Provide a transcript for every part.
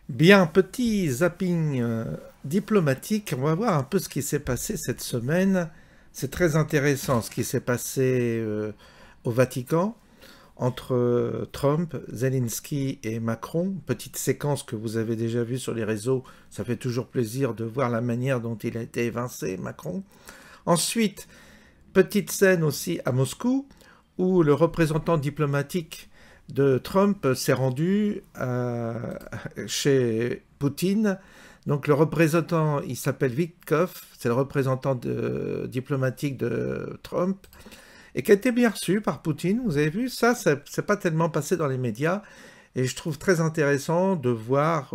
Bien, petit zapping diplomatique, on va voir un peu ce qui s'est passé cette semaine. C'est très intéressant ce qui s'est passé au Vatican entre Trump, Zelensky et Macron. Petite séquence que vous avez déjà vue sur les réseaux, ça fait toujours plaisir de voir la manière dont il a été évincé, Macron. Ensuite, petite scène aussi à Moscou, où le représentant diplomatique de Trump s'est rendu chez Poutine. Donc le représentant, il s'appelle Witkoff, c'est le représentant diplomatique de Trump, et qui a été bien reçu par Poutine. Vous avez vu, ça c'est pas tellement passé dans les médias, et je trouve très intéressant de voir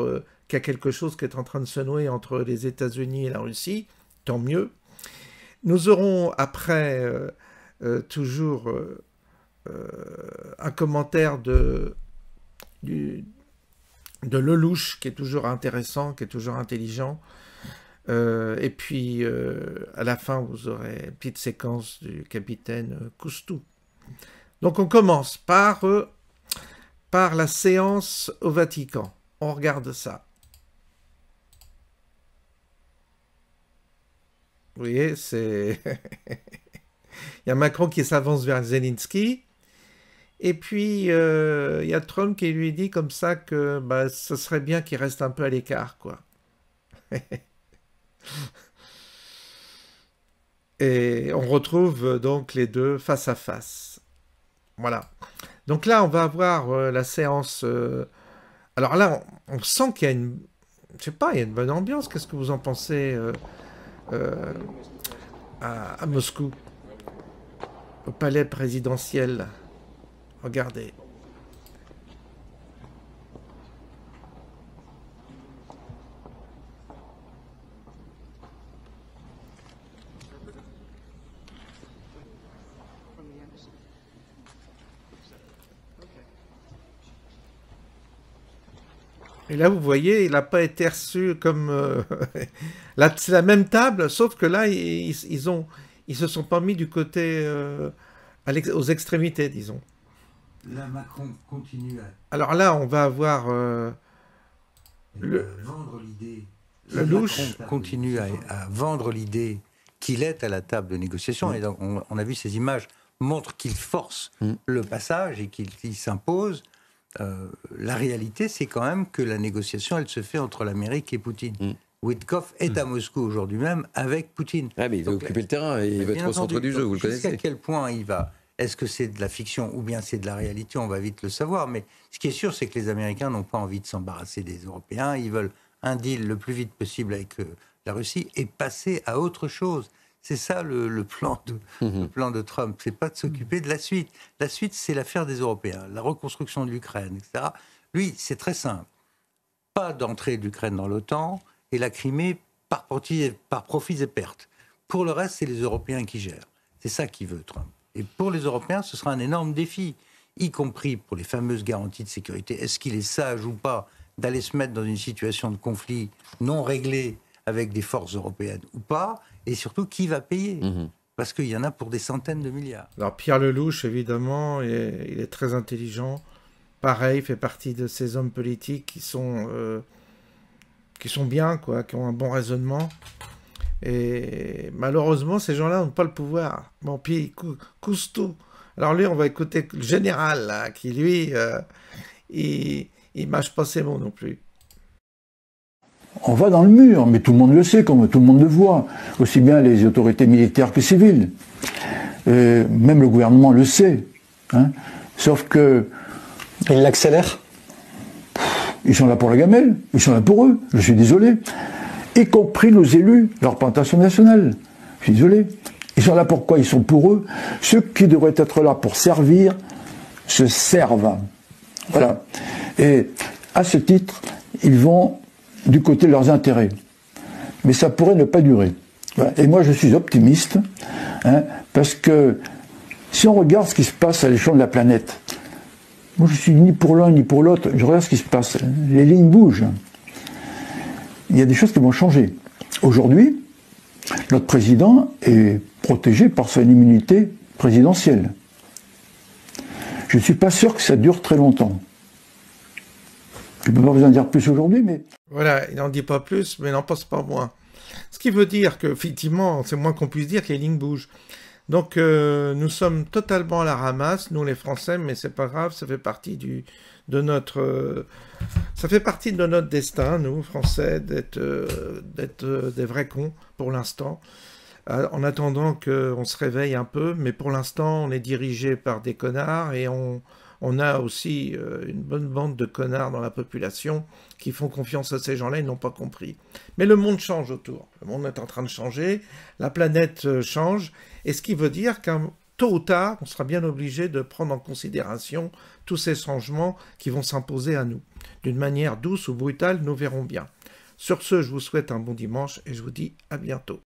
qu'il y a quelque chose qui est en train de se nouer entre les États-Unis et la Russie, tant mieux. Nous aurons après toujours un commentaire de Lelouch qui est toujours intéressant, qui est toujours intelligent. Et puis à la fin, vous aurez une petite séquence du capitaine Coustou. Donc on commence par la séance au Vatican. On regarde ça. Vous voyez, c'est... Il y a Macron qui s'avance vers Zelensky. Et puis, il y a Trump qui lui dit comme ça que bah, ce serait bien qu'il reste un peu à l'écart, quoi. Et on retrouve donc les deux face à face. Voilà. Donc là, on va avoir la séance... Alors là, on sent qu'il y a une... Je sais pas, il y a une bonne ambiance. Qu'est-ce que vous en pensez à Moscou, au palais présidentiel? Regardez. Et là, vous voyez, il n'a pas été reçu comme... Là, c'est la même table, sauf que là, ils se sont pas mis du côté... aux extrémités, disons. Là, Macron continue à... Alors là, on va avoir vendre l'idée. Lelouch. Macron continue à vendre l'idée qu'il est à la table de négociation. Et donc, on a vu ces images montrent qu'il force le passage et qu'il s'impose. La réalité, c'est quand même que la négociation, elle se fait entre l'Amérique et Poutine. Witkoff est à Moscou aujourd'hui même avec Poutine. Ah, mais il va occuper le terrain et il va être au centre du jeu, vous le connaissez. Jusqu'à quel point il va... Est-ce que c'est de la fiction ou bien c'est de la réalité? On va vite le savoir. Mais ce qui est sûr, c'est que les Américains n'ont pas envie de s'embarrasser des Européens. Ils veulent un deal le plus vite possible avec la Russie et passer à autre chose. C'est ça le plan de Trump. C'est pas de s'occuper de la suite. La suite, c'est l'affaire des Européens. La reconstruction de l'Ukraine, etc. Lui, c'est très simple. Pas d'entrée de l'Ukraine dans l'OTAN et la Crimée par profits et pertes. Pour le reste, c'est les Européens qui gèrent. C'est ça qu'il veut, Trump. Et pour les Européens, ce sera un énorme défi, y compris pour les fameuses garanties de sécurité. Est-ce qu'il est sage ou pas d'aller se mettre dans une situation de conflit non réglée avec des forces européennes ou pas? Et surtout, qui va payer? Parce qu'il y en a pour des centaines de milliards. Alors Pierre Lelouch, évidemment, il est très intelligent. Pareil, fait partie de ces hommes politiques qui sont bien, quoi, qui ont un bon raisonnement. Et malheureusement, ces gens-là n'ont pas le pouvoir. Bon, puis Coustou. Alors lui, on va écouter le général, là, qui lui, il mâche pas ses mots non plus. On va dans le mur, mais tout le monde le sait, comme tout le monde le voit. Aussi bien les autorités militaires que civiles. Même le gouvernement le sait. Hein. Sauf que... Ils l'accélèrent. Ils sont là pour la gamelle. Ils sont là pour eux. Je suis désolé. Y compris nos élus, la représentation nationale. Je suis désolé. Ils sont là pour quoi? Ils sont pour eux. Ceux qui devraient être là pour servir se servent. Voilà. Et à ce titre, ils vont du côté de leurs intérêts. Mais ça pourrait ne pas durer. Voilà. Et moi, je suis optimiste, hein, parce que si on regarde ce qui se passe à l'échelle de la planète, moi, je suis ni pour l'un ni pour l'autre, je regarde ce qui se passe. Les lignes bougent. Il y a des choses qui vont changer. Aujourd'hui, notre président est protégé par son immunité présidentielle. Je ne suis pas sûr que ça dure très longtemps. Je ne peux pas vous en dire plus aujourd'hui, mais... Voilà, il n'en dit pas plus, mais il n'en pense pas moins. Ce qui veut dire qu'effectivement, c'est moins qu'on puisse dire que les lignes bougent. Donc, nous sommes totalement à la ramasse, nous les Français, mais c'est pas grave, ça fait partie de notre destin, nous, Français, d'être des vrais cons, pour l'instant. En attendant qu'on se réveille un peu, mais pour l'instant, on est dirigé par des connards, et on a aussi une bonne bande de connards dans la population qui font confiance à ces gens-là, ils n'ont pas compris. Mais le monde change autour, le monde est en train de changer, la planète change, et ce qui veut dire qu'un tôt ou tard, on sera bien obligé de prendre en considération tous ces changements qui vont s'imposer à nous. D'une manière douce ou brutale, nous verrons bien. Sur ce, je vous souhaite un bon dimanche et je vous dis à bientôt.